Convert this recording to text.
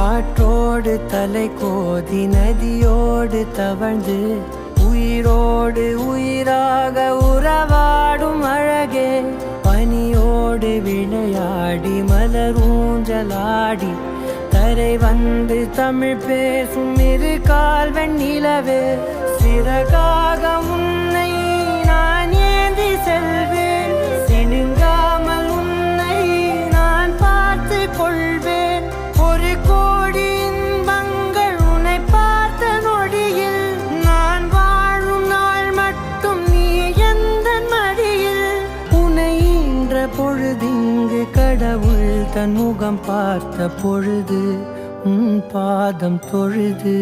காற்றோடு தலை கோதி நதியோடு தவழ்ந்து உயிரோடு உயிராக உறவாடும் அழகே பனியோடு விளையாடி மலரூஞ்சலாடி கரை வந்து தமிழ் பேசும் இரு கால் வெண்ணிலவே சிறகாக உன்னை நான் ஏந்தி செல்வேன் சினுங்காமல் உன்னை நான் பார்த்து கொள்வேன் ஒரு கோடி இன்பங்கள் உன்னை பார்த்த நொடியில் நான் வாழும் நாள் மட்டும் நீ எந்த மடியில் உன்னை ஈன்ற பொழுதிங்கு கடவுள் தன் முகம் பார்த்த பொழுது உன் பாதம் தொழுது